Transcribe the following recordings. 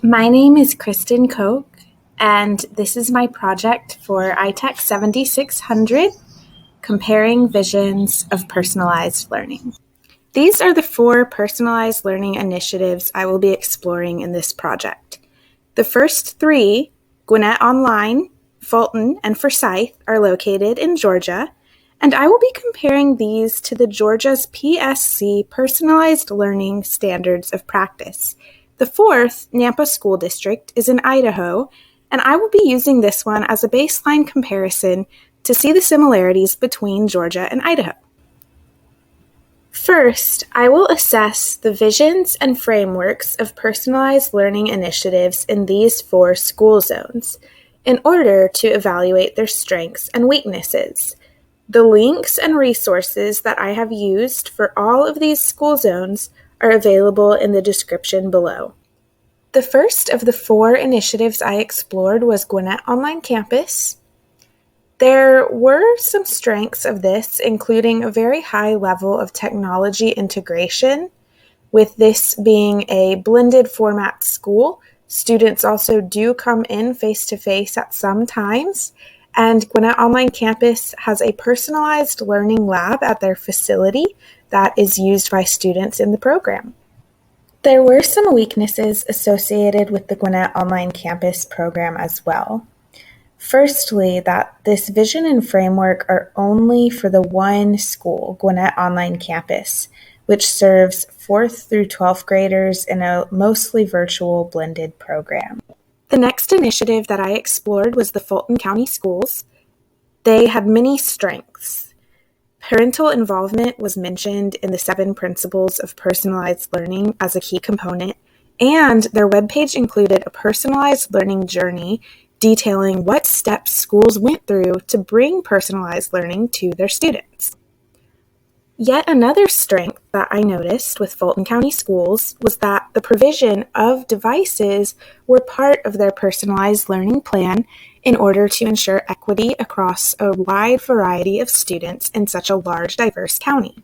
My name is Kristen Koch, and this is my project for ITEC 7600, Comparing Visions of Personalized Learning. These are the 4 personalized learning initiatives I will be exploring in this project. The first 3, Gwinnett Online, Fulton, and Forsyth, are located in Georgia, and I will be comparing these to the Georgia's PSC Personalized Learning Standards of Practice. The 4th, Nampa School District, is in Idaho, and I will be using this one as a baseline comparison to see the similarities between Georgia and Idaho. First, I will assess the visions and frameworks of personalized learning initiatives in these 4 school zones in order to evaluate their strengths and weaknesses. The links and resources that I have used for all of these school zones are available in the description below. The first of the 4 initiatives I explored was Gwinnett Online Campus. There were some strengths of this, including a very high level of technology integration. With this being a blended format school, students also do come in face-to-face at some times, and Gwinnett Online Campus has a personalized learning lab at their facility that is used by students in the program. There were some weaknesses associated with the Gwinnett Online Campus program as well. Firstly, that this vision and framework are only for the one school, Gwinnett Online Campus, which serves 4th through 12th graders in a mostly virtual blended program. The next initiative that I explored was the Fulton County Schools. They had many strengths. Parental involvement was mentioned in the 7 principles of personalized learning as a key component, and their webpage included a personalized learning journey detailing what steps schools went through to bring personalized learning to their students. Yet another strength that I noticed with Fulton County Schools was that the provision of devices were part of their personalized learning plan in order to ensure equity across a wide variety of students in such a large, diverse county.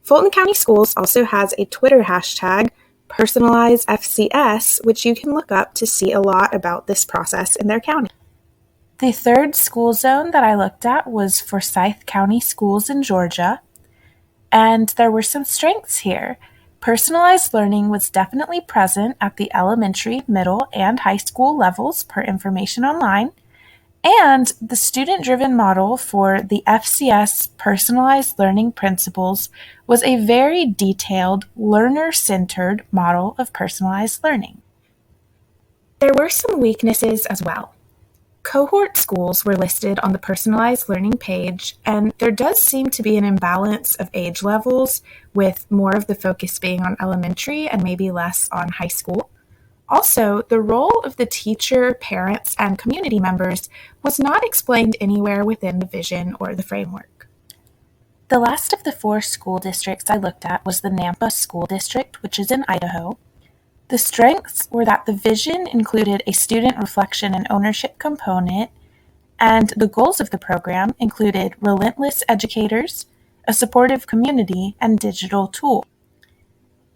Fulton County Schools also has a Twitter hashtag, PersonalizeFCS, which you can look up to see a lot about this process in their county. The third school zone that I looked at was Forsyth County Schools in Georgia. And there were some strengths here. Personalized learning was definitely present at the elementary, middle, and high school levels per information online. And the student-driven model for the FCS personalized learning principles was a very detailed, learner-centered model of personalized learning. There were some weaknesses as well. Cohort schools were listed on the personalized learning page, and there does seem to be an imbalance of age levels, with more of the focus being on elementary and maybe less on high school. Also, the role of the teacher, parents, and community members was not explained anywhere within the vision or the framework. The last of the 4 school districts I looked at was the Nampa School District, which is in Idaho. The strengths were that the vision included a student reflection and ownership component, and the goals of the program included relentless educators, a supportive community, and digital tools.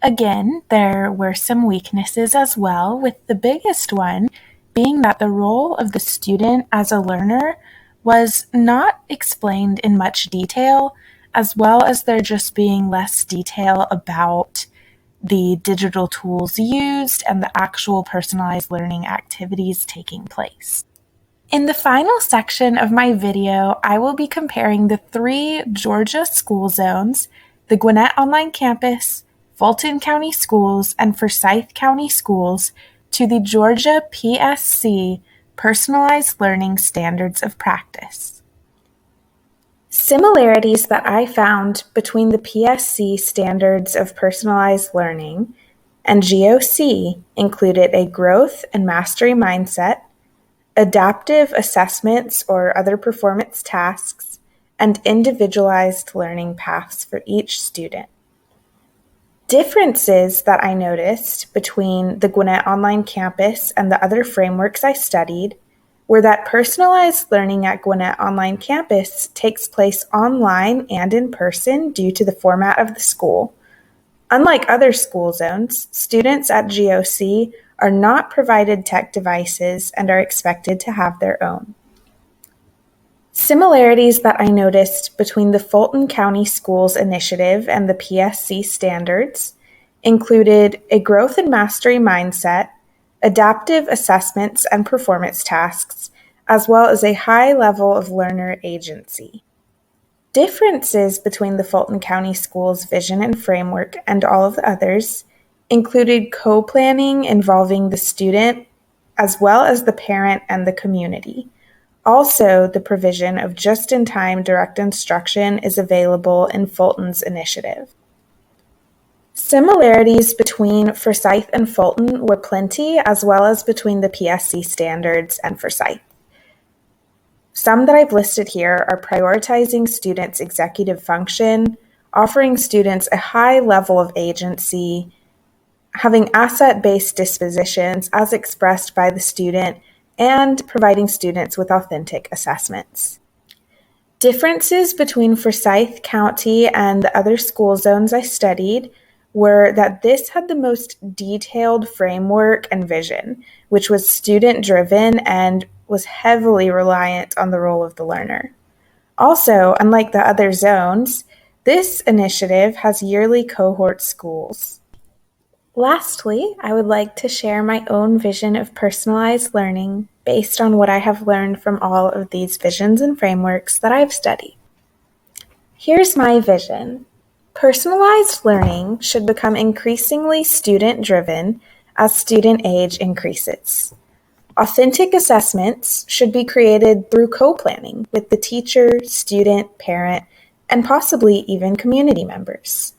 Again, there were some weaknesses as well, with the biggest one being that the role of the student as a learner was not explained in much detail, as well as there just being less detail about the digital tools used and the actual personalized learning activities taking place. In the final section of my video, I will be comparing the 3 Georgia school zones, the Gwinnett Online Campus, Fulton County Schools, and Forsyth County Schools, to the Georgia PSC Personalized Learning Standards of Practice. Similarities that I found between the PSC standards of personalized learning and GOC included a growth and mastery mindset, adaptive assessments or other performance tasks, and individualized learning paths for each student. Differences that I noticed between the Gwinnett Online Campus and the other frameworks I studied were that personalized learning at Gwinnett Online Campus takes place online and in person due to the format of the school. Unlike other school zones, students at GOC are not provided tech devices and are expected to have their own. Similarities that I noticed between the Fulton County Schools Initiative and the PSC standards included a growth and mastery mindset, adaptive assessments and performance tasks, as well as a high level of learner agency. Differences between the Fulton County Schools vision and framework and all of the others included co-planning involving the student as well as the parent and the community. Also, the provision of just-in-time direct instruction is available in Fulton's initiative. Similarities between Forsyth and Fulton were plenty, as well as between the PSC standards and Forsyth. Some that I've listed here are prioritizing students' executive function, offering students a high level of agency, having asset-based dispositions as expressed by the student, and providing students with authentic assessments. Differences between Forsyth County and the other school zones I studied were that this had the most detailed framework and vision, which was student-driven and was heavily reliant on the role of the learner. Also, unlike the other zones, this initiative has yearly cohort schools. Lastly, I would like to share my own vision of personalized learning based on what I have learned from all of these visions and frameworks that I've studied. Here's my vision. Personalized learning should become increasingly student-driven as student age increases. Authentic assessments should be created through co-planning with the teacher, student, parent, and possibly even community members.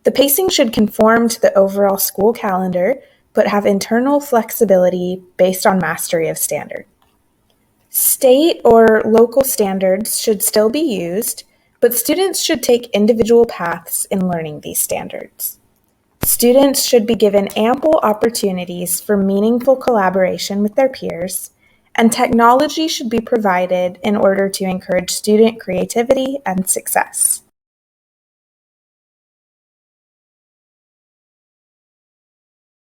The pacing should conform to the overall school calendar, but have internal flexibility based on mastery of standard. State or local standards should still be used, but students should take individual paths in learning these standards. Students should be given ample opportunities for meaningful collaboration with their peers, and technology should be provided in order to encourage student creativity and success.